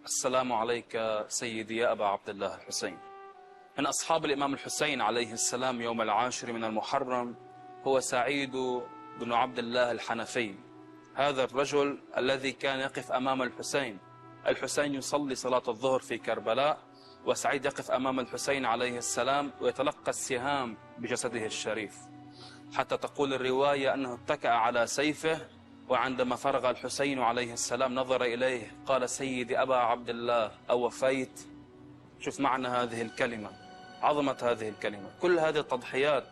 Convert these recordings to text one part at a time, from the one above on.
السلام عليك سيدي يا أبا عبد الله الحسين. من أصحاب الإمام الحسين عليه السلام يوم 10 من المحرم هو سعيد بن عبد الله الحنفي. هذا الرجل الذي كان يقف أمام الحسين يصلي صلاة الظهر في كربلاء، وسعيد يقف أمام الحسين عليه السلام ويتلقى السهام بجسده الشريف، حتى تقول الرواية أنه اتكأ على سيفه، وعندما فرغ الحسين عليه السلام نظر إليه قال: سيدي أبا عبد الله أوفيت؟ شوف معنى هذه الكلمة، عظمة هذه الكلمة، كل هذه التضحيات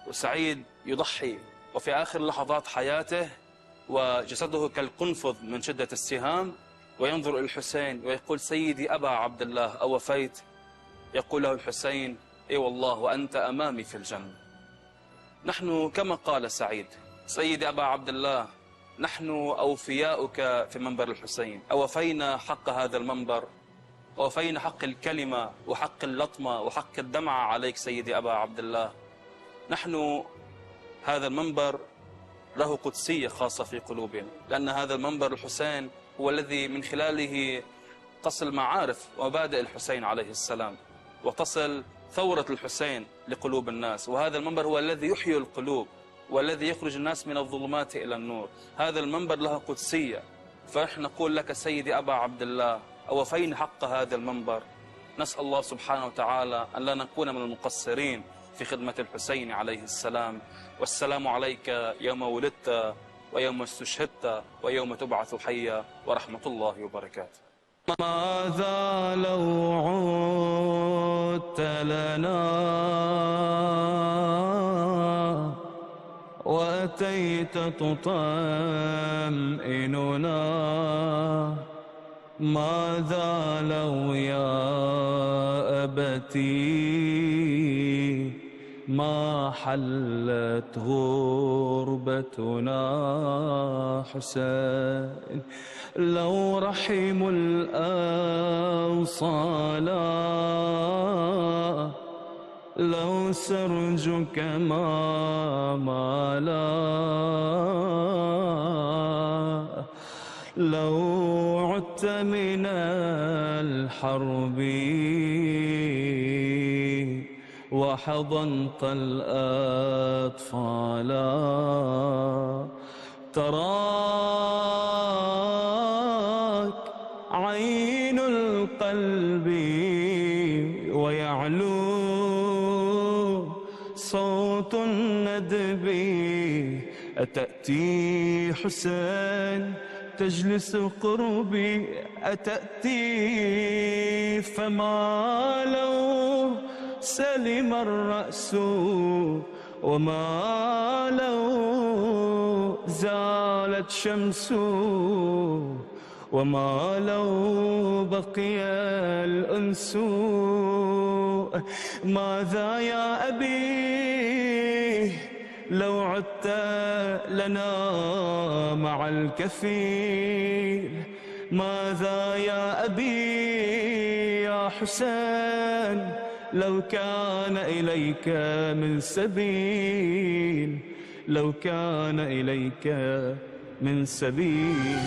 وسعيد يضحي، وفي آخر لحظات حياته وجسده كالقنفذ من شدة السهام، وينظر إلى الحسين ويقول: سيدي أبا عبد الله أوفيت؟ يقول له الحسين: إي والله وأنت أمامي في الجنة. نحن كما قال سعيد: سيدي أبا عبد الله، نحن أوفياؤك في منبر الحسين، أوفينا حق هذا المنبر، أوفينا حق الكلمة وحق اللطمة وحق الدمعة عليك سيدي أبا عبد الله. نحن هذا المنبر له قدسية خاصة في قلوبنا، لأن هذا المنبر الحسين هو الذي من خلاله تصل معارف ومبادئ الحسين عليه السلام، وتصل ثورة الحسين لقلوب الناس، وهذا المنبر هو الذي يحيي القلوب والذي يخرج الناس من الظلمات إلى النور. هذا المنبر له قدسية، فنحن نقول لك سيدي أبا عبد الله أوفينا حق هذا المنبر. نسأل الله سبحانه وتعالى أن لا نكون من المقصرين في خدمة الحسين عليه السلام. والسلام عليك يوم ولدت ويوم استشهدت ويوم تبعث حيا، ورحمة الله وبركاته. ماذا لو عدت لنا وأتيت تطمئننا؟ ماذا لو يا أبتي ما حلت غربتنا؟ حسين لو رحموا الأوصال، لو سرجك ما مالا، لو عدت من الحرب وحضنت الأطفال، تراك عين القلب ويعلو صوت الندب. أتأتي حسين تجلس قربي، أتأتي فما لو سلم الرأس، وما لو زالت شمس، وما لو بقي الأنس. ماذا يا أبي لو عدت لنا مع الكفيل؟ ماذا يا أبي يا حسين لو كان إليك من سبيل، لو كان إليك من سبيل؟